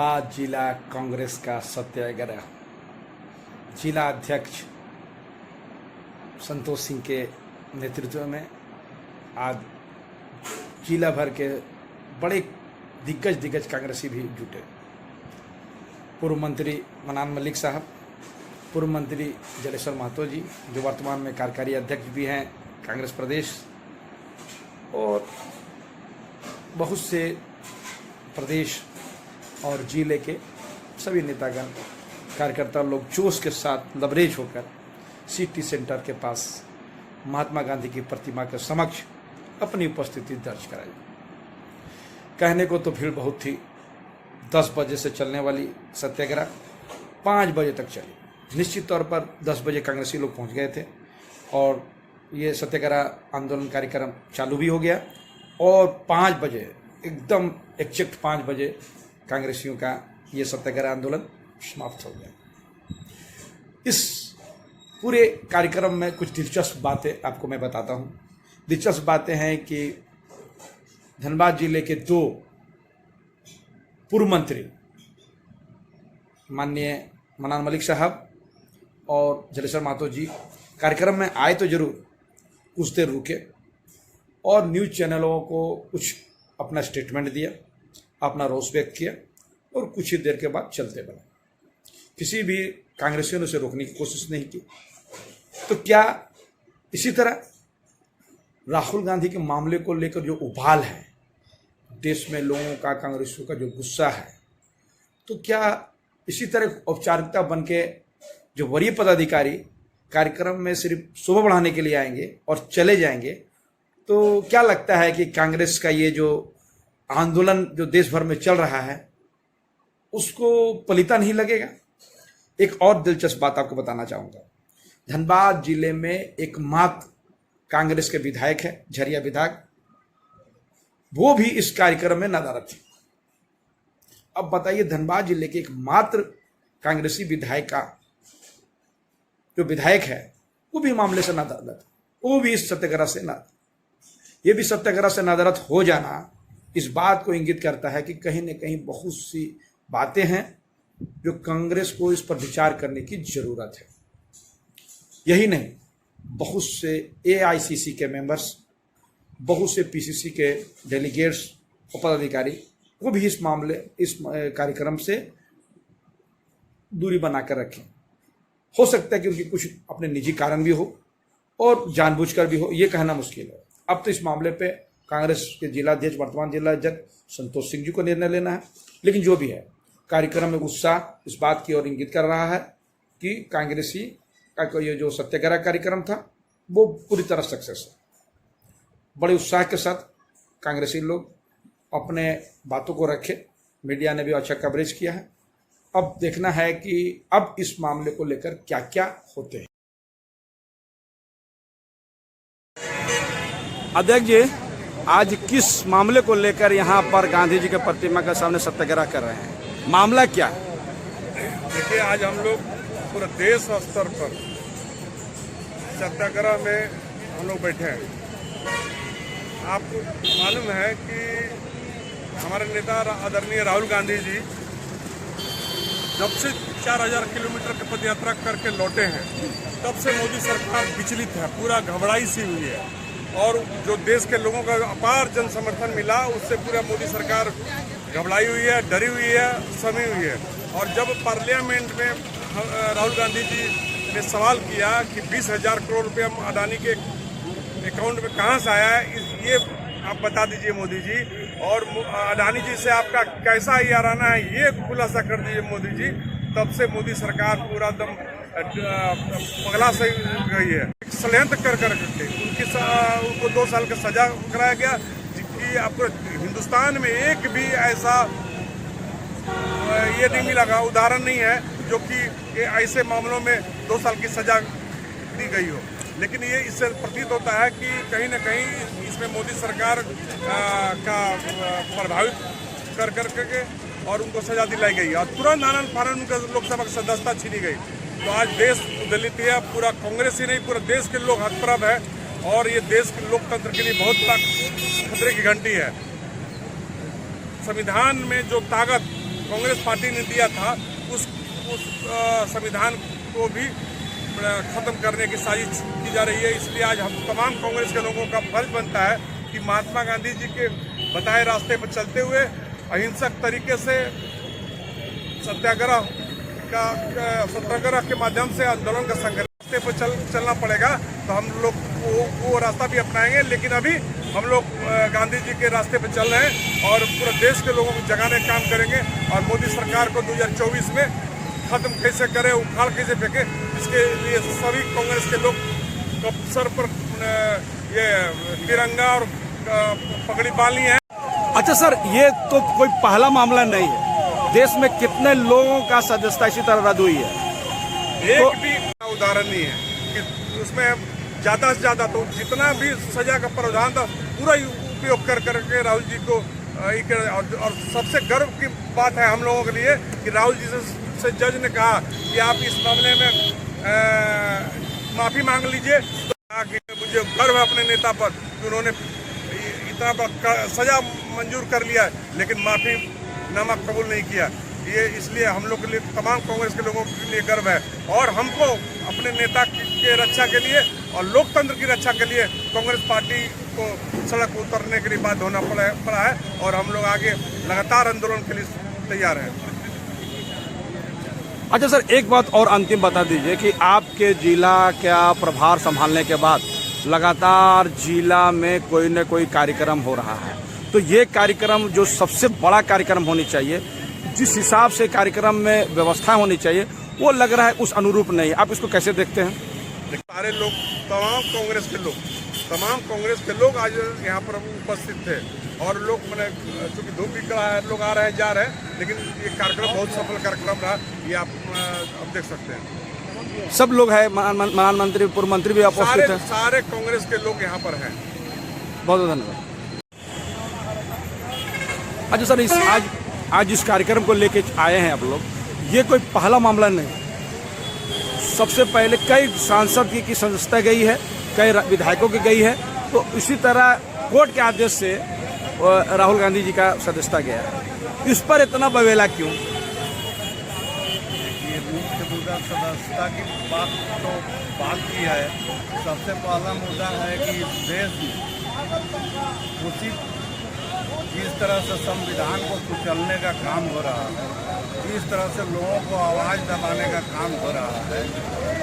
धनबाद जिला कांग्रेस का सत्याग्रह जिला अध्यक्ष संतोष सिंह के नेतृत्व में आज जिला भर के बड़े दिग्गज कांग्रेसी भी जुटे। पूर्व मंत्री मनान मलिक साहब, पूर्व मंत्री जलेश्वर महतो जी जो वर्तमान में कार्यकारी अध्यक्ष भी हैं कांग्रेस प्रदेश, और बहुत से प्रदेश और जिले के सभी नेतागण कार्यकर्ता लोग जोश के साथ लबरेज होकर सिटी सेंटर के पास महात्मा गांधी की प्रतिमा के समक्ष अपनी उपस्थिति दर्ज कराई। कहने को तो भीड़ बहुत थी। 10 बजे से चलने वाली सत्याग्रह 5 बजे तक चली। निश्चित तौर पर 10 बजे कांग्रेसी लोग पहुंच गए थे और ये सत्याग्रह आंदोलन कार्यक्रम चालू भी हो गया और 5 बजे एकदम एग्जैक्ट 5 बजे कांग्रेसियों का ये सत्याग्रह आंदोलन समाप्त हो गया। इस पूरे कार्यक्रम में कुछ दिलचस्प बातें आपको मैं बताता हूँ। दिलचस्प बातें हैं कि धनबाद जिले के 2 पूर्व मंत्री माननीय मनान मलिक साहब और जलेश्वर महतो जी कार्यक्रम में आए तो जरूर, कुछ देर रुके और न्यूज़ चैनलों को कुछ अपना स्टेटमेंट दिया, अपना रोष व्यक्त किया और कुछ ही देर के बाद चलते बने। किसी भी कांग्रेसियों ने उसे रोकने की कोशिश नहीं की। तो क्या इसी तरह राहुल गांधी के मामले को लेकर जो उबाल है, देश में लोगों का, कांग्रेसियों का जो गुस्सा है, तो क्या इसी तरह औपचारिकता बन के जो वरीय पदाधिकारी कार्यक्रम में सिर्फ शोभा बढ़ाने के लिए आएंगे और चले जाएंगे, तो क्या लगता है कि कांग्रेस का ये जो आंदोलन जो देश भर में चल रहा है उसको पलीता नहीं लगेगा? एक और दिलचस्प बात आपको बताना चाहूँगा। धनबाद जिले में एकमात्र कांग्रेस के विधायक है, झरिया विधायक, वो भी इस कार्यक्रम में नदारद थे। अब बताइए, धनबाद जिले के एकमात्र कांग्रेसी विधायक का जो विधायक है वो भी मामले से नदारद, वो भी इस सत्याग्रह से ये भी सत्याग्रह से नदारद हो जाना इस बात को इंगित करता है कि कहीं न कहीं बहुत सी बातें हैं जो कांग्रेस को इस पर विचार करने की जरूरत है। यही नहीं, बहुत से एआईसीसी के मेंबर्स, बहुत से पीसीसी के डेलीगेट्स और पदाधिकारी वो भी इस कार्यक्रम से दूरी बनाकर रखें। हो सकता है कि उनकी कुछ अपने निजी कारण भी हो और जानबूझकर भी हो, ये कहना मुश्किल है। अब तो इस मामले पे कांग्रेस के जिला अध्यक्ष, वर्तमान जिला अध्यक्ष संतोष सिंह जी को निर्णय लेना है। लेकिन जो भी है, कार्यक्रम में उत्साह इस बात की ओर इंगित कर रहा है कि कांग्रेसी का ये जो सत्याग्रह कार्यक्रम था वो पूरी तरह सक्सेस है। बड़े उत्साह के साथ कांग्रेसी लोग अपने बातों को रखे। मीडिया ने भी अच्छा कवरेज किया है। अब देखना है कि अब इस मामले को लेकर क्या क्या होते हैं। अध्यक्ष जी, आज किस मामले को लेकर यहाँ पर गांधी जी के प्रतिमा के सामने सत्याग्रह कर रहे हैं? मामला क्या है? देखिए, आज हम लोग पूरे देश स्तर पर सत्याग्रह में हम लोग बैठे हैं। आपको मालूम है कि हमारे नेता आदरणीय राहुल गांधी जी जब से 4000 किलोमीटर की पदयात्रा करके लौटे हैं, तब से मोदी सरकार विचलित है, पूरा घबराई सी हुई है। और जो देश के लोगों का अपार जन समर्थन मिला, उससे पूरा मोदी सरकार घबराई हुई है, डरी हुई है, समी हुई है। और जब पार्लियामेंट में राहुल गांधी जी ने सवाल किया कि 20,000 करोड़ रुपये अडानी के अकाउंट में कहाँ से आया है, ये आप बता दीजिए मोदी जी। और अडानी जी से आपका कैसा याराना है, ये खुलासा कर दीजिए मोदी जी। तब से मोदी सरकार पूरा दम पगला से गई है। षड्यंत्र कर करके उनको 2 साल का सजा कराया गया, कि आपको हिंदुस्तान में एक भी ऐसा ये नहीं मिला, उदाहरण नहीं है जो कि ऐसे मामलों में 2 साल की सजा दी गई हो। लेकिन ये इससे प्रतीत होता है कि कहीं न कहीं इसमें मोदी सरकार का प्रभावित कर करके और उनको सजा दिलाई गई और तुरंत आनंद फानंद उनका लोकसभा की सदस्यता छीनी गई। तो आज देश दलित है, पूरा कांग्रेस ही नहीं, पूरा देश के लोग हतप्रभ है और ये देश के लोकतंत्र के लिए बहुत बड़ा खतरे की घंटी है। संविधान में जो ताकत कांग्रेस पार्टी ने दिया था उस संविधान को भी खत्म करने की साजिश की जा रही है। इसलिए आज हम तमाम कांग्रेस के लोगों का फर्ज बनता है कि महात्मा गांधी जी के बताए रास्ते पर चलते हुए अहिंसक तरीके से सत्याग्रह के माध्यम से आंदोलन का संघर्ष रास्ते पर चलना पड़ेगा। तो हम लोग वो रास्ता भी अपनाएंगे, लेकिन अभी हम लोग गांधी जी के रास्ते पर चल रहे हैं और पूरे देश के लोगों को जगाने का काम करेंगे। और मोदी सरकार को 2024 में खत्म कैसे करे, उखाड़ कैसे फेंके, इसके लिए सभी कांग्रेस के लोग सर पर ये तिरंगा और पगड़ी बांधी है। अच्छा सर, ये तो कोई पहला मामला नहीं है। देश में कितने लोगों का सदस्यता इसी तरह रद्द हुई है? एक भी उदाहरण नहीं है कि उसमें ज्यादा से ज्यादा, तो जितना भी सजा का प्रावधान था पूरा उपयोग कर करके राहुल जी को और सबसे गर्व की बात है हम लोगों के लिए कि राहुल जी से जज ने कहा कि आप इस मामले में माफी मांग लीजिए। तो कि मुझे गर्व है अपने नेता पर कि उन्होंने इतना सजा मंजूर कर लिया है, लेकिन माफी नामा कबूल नहीं किया। ये इसलिए हम लोग के लिए, तमाम कांग्रेस के लोगों के लिए गर्व है। और हमको अपने नेता के रक्षा के लिए और लोकतंत्र की रक्षा के लिए कांग्रेस पार्टी को सड़क उतरने के लिए बाध्य होना पड़ा है और हम लोग आगे लगातार आंदोलन के लिए तैयार हैं। अच्छा सर, एक बात और अंतिम बता दीजिए कि आपके जिला क्या प्रभार संभालने के बाद लगातार जिला में कोई न कोई कार्यक्रम हो रहा है, तो ये कार्यक्रम जो सबसे बड़ा कार्यक्रम होनी चाहिए, जिस हिसाब से कार्यक्रम में व्यवस्था होनी चाहिए, वो लग रहा है उस अनुरूप नहीं है। आप इसको कैसे देखते हैं? सारे लोग, तमाम कांग्रेस के लोग आज यहाँ पर उपस्थित थे और लोग मैंने चूँकि धूप भी कड़ा है, लोग आ रहे हैं जा रहे हैं, लेकिन ये कार्यक्रम बहुत सफल कार्यक्रम रहा, ये आप अब देख सकते हैं। सब लोग हैं, प्रधानमंत्री, पूर्व मंत्री भी उपस्थित हैं, सारे कांग्रेस के लोग यहाँ पर हैं। बहुत बहुत धन्यवाद। अच्छा सर, आज इस कार्यक्रम को लेके आए हैं आप लोग, ये कोई पहला मामला नहीं। सबसे पहले कई सांसद की सदस्यता गई है, कई विधायकों की गई है, तो इसी तरह कोर्ट के आदेश से राहुल गांधी जी का सदस्यता गया है। इस पर इतना बवेला क्यों? ये मुख्य मुद्दा सदस्यता की बात की है। सबसे पहला मुद्दा है कि देश में उचित जिस तरह से संविधान को कुचलने का काम हो रहा है, जिस तरह से लोगों को आवाज़ दबाने का काम हो रहा है,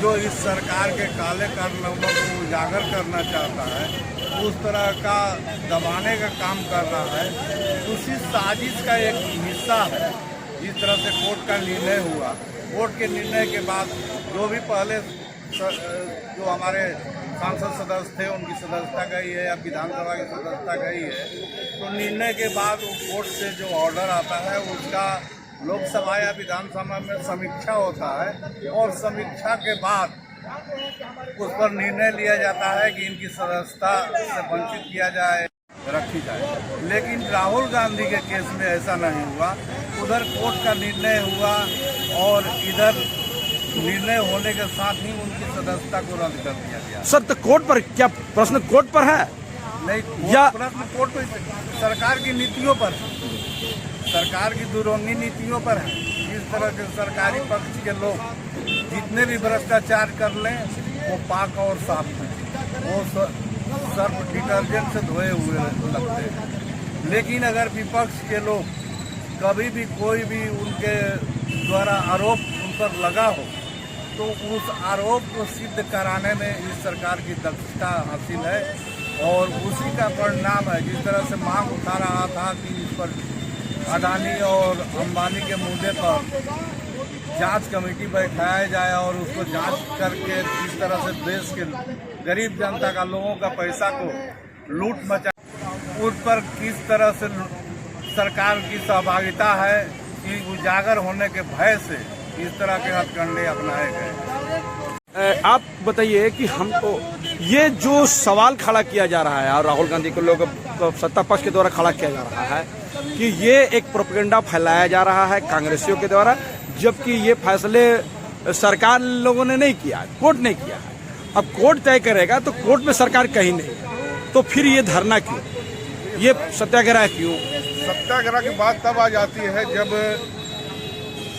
जो इस सरकार के काले कारनामों को उजागर करना चाहता है, उस तरह का दबाने का काम कर रहा है, उसी साजिश का एक हिस्सा है। जिस तरह से कोर्ट का निर्णय हुआ, कोर्ट के निर्णय के बाद जो भी पहले जो हमारे सांसद सदस्य थे उनकी सदस्यता गई है या विधानसभा की सदस्यता गई है, तो निर्णय के बाद वो कोर्ट से जो ऑर्डर आता है उसका लोकसभा या विधानसभा में समीक्षा होता है और समीक्षा के बाद उस पर निर्णय लिया जाता है कि इनकी सदस्यता से वंचित किया जाए, रखी जाए। लेकिन राहुल गांधी के केस में ऐसा नहीं हुआ। उधर कोर्ट का निर्णय हुआ और इधर निर्णय होने के साथ ही उनकी सदस्यता को रद्द कर दिया गया। सर, तो कोर्ट पर क्या प्रश्न कोर्ट पर है? नहीं, या प्रश्न कोर्ट पर, सरकार की नीतियों पर, सरकार की दुरंगी नीतियों पर है। इस तरह के सरकारी पक्ष के लोग जितने भी भ्रष्टाचार कर लें वो पाक और साफ हैं, वो सर्फ डिटर्जेंट से धोए हुए लगते हैं। लेकिन अगर विपक्ष के लोग कभी भी कोई भी उनके द्वारा आरोप उन पर लगा हो तो उस आरोप को सिद्ध कराने में इस सरकार की दक्षता हासिल है और उसी का परिणाम है। जिस तरह से मांग उठा रहा था कि इस पर अडानी और अंबानी के मुद्दे पर जांच कमेटी बैठाया जाए और उसको जांच करके किस तरह से देश के गरीब जनता का, लोगों का पैसा को लूट मचा, उस पर किस तरह से सरकार की सहभागिता है कि उजागर होने के भय से इस तरह के हथकंडे अपनाए गए। आप बताइए कि हमको ये जो सवाल खड़ा किया जा रहा है और राहुल गांधी को लोग सत्ता पक्ष के द्वारा खड़ा किया जा रहा है कि ये एक प्रोपेगेंडा फैलाया जा रहा है कांग्रेसियों के द्वारा, जबकि ये फैसले सरकार लोगों ने नहीं किया, कोर्ट ने किया है। अब कोर्ट तय करेगा तो कोर्ट में सरकार कहीं नहीं है, तो फिर ये धरना क्यों, ये सत्याग्रह क्यों? सत्याग्रह की बात तब आ जाती है जब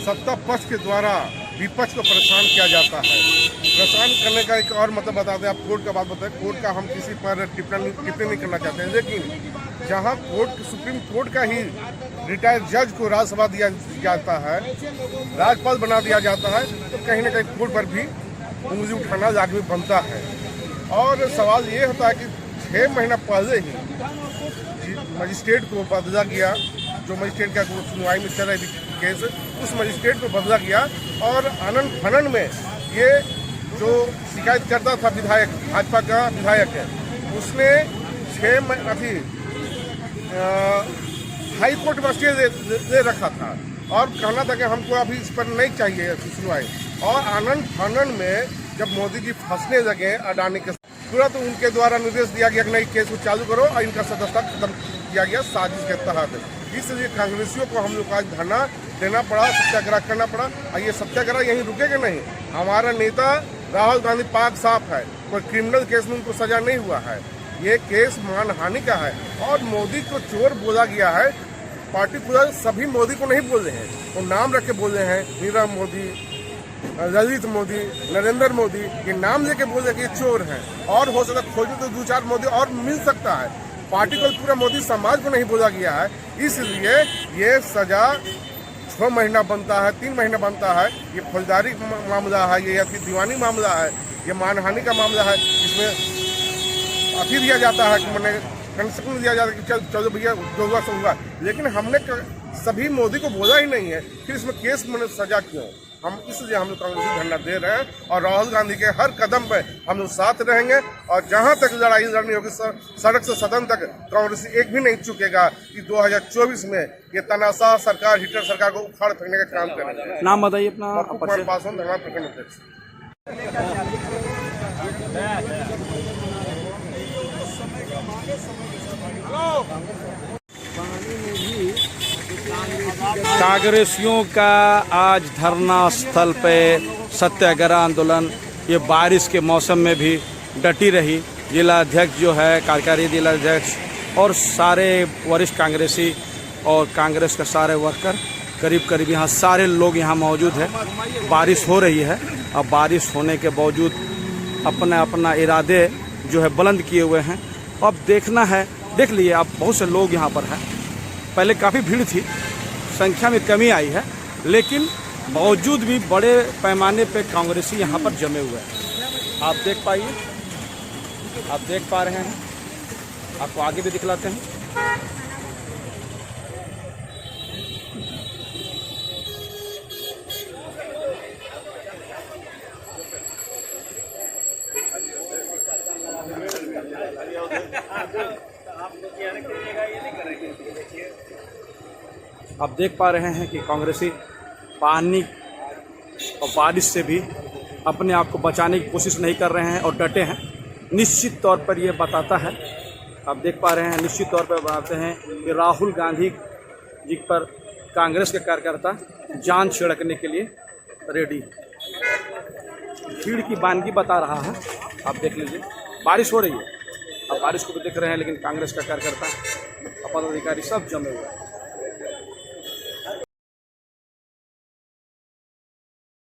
सत्ता पक्ष के द्वारा विपक्ष को परेशान किया जाता है। परेशान करने का एक और मतलब बताते हैं, आप कोर्ट का बात बताएं। कोर्ट का हम किसी पर टिप्पणी नहीं करना चाहते हैं, लेकिन जहां कोर्ट सुप्रीम कोर्ट का ही रिटायर्ड जज को राज्यसभा दिया जाता है, राज्यपाल बना दिया जाता है, तो कहीं ना कहीं कोर्ट पर भी उंगली उठाना लाजमी बनता है। और सवाल ये होता है कि 6 महीना पहले ही मजिस्ट्रेट को बदला गया, जो मजिस्ट्रेट का सुनवाई में चल रही थी केस, उस मजिस्ट्रेट को बदला गया और आनंद फनन में ये जो शिकायत करता था विधायक, भाजपा का विधायक है, उसने 6 महीना हाई कोर्ट में स्टे दे रखा था और कहना था कि हमको अभी इस पर नहीं चाहिए सुनवाई। और आनंद फनन में जब मोदी जी फंसने लगे अडानी के, तुरंत उनके द्वारा निर्देश दिया गया कि नहीं केस को चालू करो और इनका सदस्यता खत्म किया गया साजिश के तहत। इसलिए कांग्रेसियों को हम लोग को आज धरना देना पड़ा, सत्याग्रह करना पड़ा। और ये सत्याग्रह यहीं रुकेगा नहीं। हमारा नेता राहुल गांधी पाक साफ है, कोई क्रिमिनल केस में उनको सजा नहीं हुआ है, ये केस मानहानि का है। और मोदी को चोर बोला गया है, पार्टिकुलर सभी मोदी को नहीं बोल रहे हैं, वो नाम रख के बोल रहे हैं, नीरव मोदी, ललित मोदी, नरेंद्र मोदी, ये नाम लेके बोल रहे हैं कि ये चोर हैं। और हो सकता है खोजो तो 2-4 मोदी और मिल सकता है, पार्टिकुलर पूरा मोदी समाज को नहीं बोला गया है। इसलिए ये सजा 6 महीना बनता है, 3 महीना बनता है। ये फौजदारी मामला है, ये या फिर दीवानी मामला है, ये मानहानि का मामला है। इसमें अभी दिया जाता है कि मैंने कंसेशन दिया जाता है कि चलो भैया जो हुआ सो हुआ, लेकिन हमने सभी मोदी को बोला ही नहीं है, फिर इसमें केस मैंने सजा क्यों? हम इसलिए हम लोग कांग्रेस धरना दे रहे हैं और राहुल गांधी के हर कदम पे हम लोग साथ रहेंगे। और जहां तक लड़ाई लड़नी होगी सड़क से सदन तक, कांग्रेस एक भी नहीं चुकेगा कि 2024 में ये तानाशाह सरकार, हिटलर सरकार को उखाड़ फेंकने का काम करेंगे। नाम बताइए अपना। कुमार पासवान, धरना प्रखंड अध्यक्ष। कांग्रेसियों का आज धरना स्थल पे सत्याग्रह आंदोलन, ये बारिश के मौसम में भी डटी रही। जिला अध्यक्ष जो है, कार्यकारी जिला अध्यक्ष और सारे वरिष्ठ कांग्रेसी और कांग्रेस के सारे वर्कर, करीब यहाँ सारे लोग यहाँ मौजूद हैं। बारिश हो रही है, अब बारिश होने के बावजूद अपना इरादे जो है बुलंद किए हुए हैं। अब देखना है, देख लिए आप बहुत से लोग यहाँ पर हैं। पहले काफ़ी भीड़ थी, संख्या में कमी आई है, लेकिन बावजूद भी बड़े पैमाने पे कांग्रेसी यहाँ पर जमे हुए हैं। आप देख पाइए, आप देख पा रहे हैं, आपको आगे भी दिखलाते हैं। आप देख पा रहे हैं कि कांग्रेसी पानी और बारिश से भी अपने आप को बचाने की कोशिश नहीं कर रहे हैं और डटे हैं। निश्चित तौर पर ये बताता है, आप देख पा रहे हैं, निश्चित तौर पर बताते हैं कि राहुल गांधी जी पर कांग्रेस के कार्यकर्ता जान छिड़कने के लिए रेडी। भीड़ की वानगी बता रहा है, आप देख लीजिए। बारिश हो रही है, आप बारिश को भी देख रहे हैं, लेकिन कांग्रेस का कार्यकर्ता, पदाधिकारी सब जमे हुए हैं।